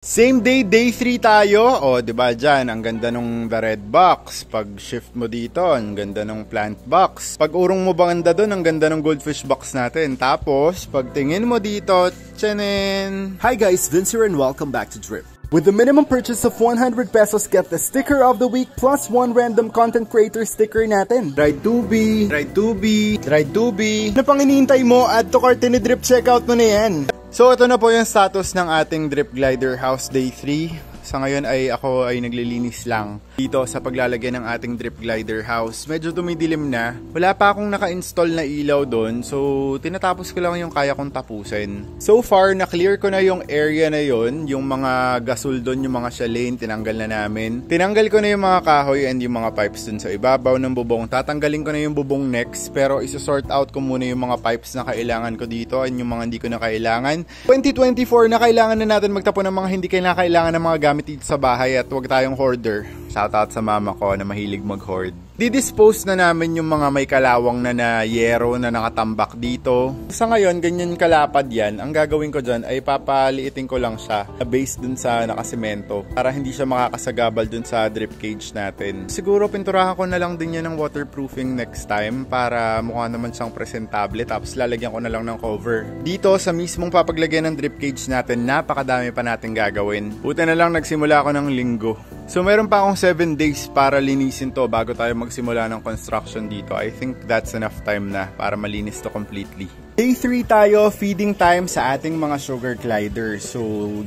Same day, day 3 tayo. O, diba dyan, ang ganda nung the red box. Pag shift mo dito, ang ganda nung plant box. Pag urong mo banda dun, ang ganda ng goldfish box natin. Tapos, pag tingin mo dito, tsanin! Hi guys, Vince here and welcome back to Drip. With the minimum purchase of 100 pesos, get the sticker of the week plus one random content creator sticker natin. Ride 2B, Ride 2B, Ride 2B. Ano pang inihintay mo? Add to cart ni Drip, checkout mo na yan. So ito na po yung status ng ating Drip Glider House Day 3. Sa ngayon ay ako ay naglilinis lang dito sa paglalagay ng ating Drip Glider House. Medyo dumidilim na. Wala pa akong naka-install na ilaw doon. So tinatapos ko lang yung kaya kong tapusin. So far, na-clear ko na yung area na yon, yung mga gasol doon, yung mga chaline, tinanggal na namin. Tinanggal ko na yung mga kahoy and yung mga pipes doon sa ibabaw ng bubong. Tatanggalin ko na yung bubong next, pero isa-sort out ko muna yung mga pipes na kailangan ko dito and yung mga hindi ko na kailangan. 2024 na kailangan na natin magtapon ng mga hindi kailangan ng mga gamit dito sa bahay at huwag tayong hoarder. Shoutout sa mama ko na mahilig mag-hoard. Didispose na namin yung mga may kalawang na yero na nakatambak dito. Sa ngayon, ganyan kalapad yan. Ang gagawin ko dyan ay papaliitin ko lang siya based dun sa nakasemento para hindi siya makakasagabal dun sa drip cage natin. Siguro pinturahan ko na lang din yan ng waterproofing next time para mukha naman siyang presentable, tapos lalagyan ko na lang ng cover. Dito sa mismong papaglagyan ng drip cage natin, napakadami pa natin gagawin. Buti na lang nagsimula ako ng linggo. So meron pa akong 7 days para linisin to bago tayo magsimula ng construction dito. I think that's enough time na para malinis to completely. Day 3 tayo, feeding time sa ating mga sugar gliders. So,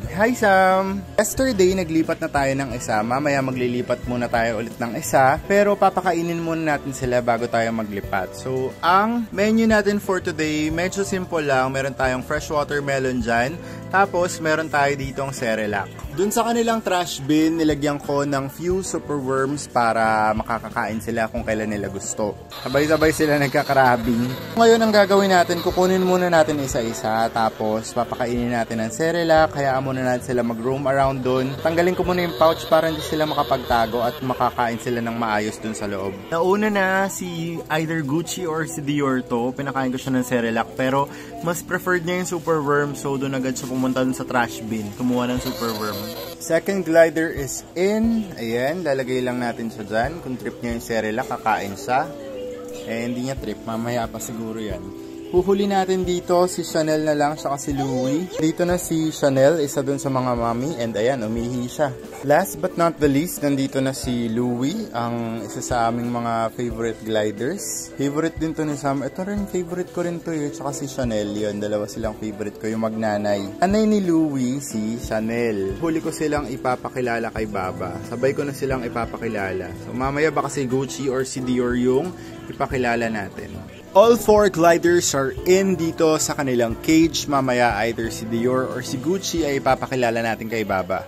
hi Sam! Yesterday, naglipat na tayo ng isa. Mamaya maglilipat muna tayo ulit ng isa. Pero papakainin muna natin sila bago tayo maglipat. So, ang menu natin for today, medyo simple lang. Meron tayong fresh watermelon dyan. Tapos, meron tayo ditong Cerelac. Dun sa kanilang trash bin, nilagyan ko ng few superworms para makakakain sila kung kailan nila gusto. Sabay-sabay sila nagkakarabing. Ngayon, ang gagawin natin, kukunin muna natin isa-isa. Tapos, papakainin natin ng Cerelac. Hayaan muna natin sila mag-roam around dun. Tanggalin ko muna yung pouch para hindi sila makapagtago at makakain sila ng maayos dun sa loob. Nauna na si either Gucci or si Dior to. Pinakain ko siya ng Cerelac. Pero, mas preferred niya yung superworm. So, doon agad siya pumunta dun sa trash bin. Kumuha ng superworm. Second glider is in. Ayan, lalagay lang natin siya dyan. Kung trip niya yung Cerelac, kakain siya. Eh, hindi niya trip. Mamaya pa siguro yan. Huhuli natin dito si Chanel na lang, saka si Louis. Dito na si Chanel, isa dun sa mga mami. And ayan, umihi siya. Last but not the least, nandito na si Louis, ang isa sa aming mga favorite gliders. Favorite din to ni Sam. Ito rin, favorite ko rin to yun. Saka si Chanel, yun. Dalawa silang favorite ko, yung magnanay. Anay ni Louis, si Chanel. Huli ko silang ipapakilala kay Baba. Sabay ko na silang ipapakilala. So mamaya baka si Gucci or si Dior yung ipakilala natin. All 4 gliders are in dito sa kanilang cage. Mamaya either si Dior or si Gucci ay ipapakilala natin kay Baba.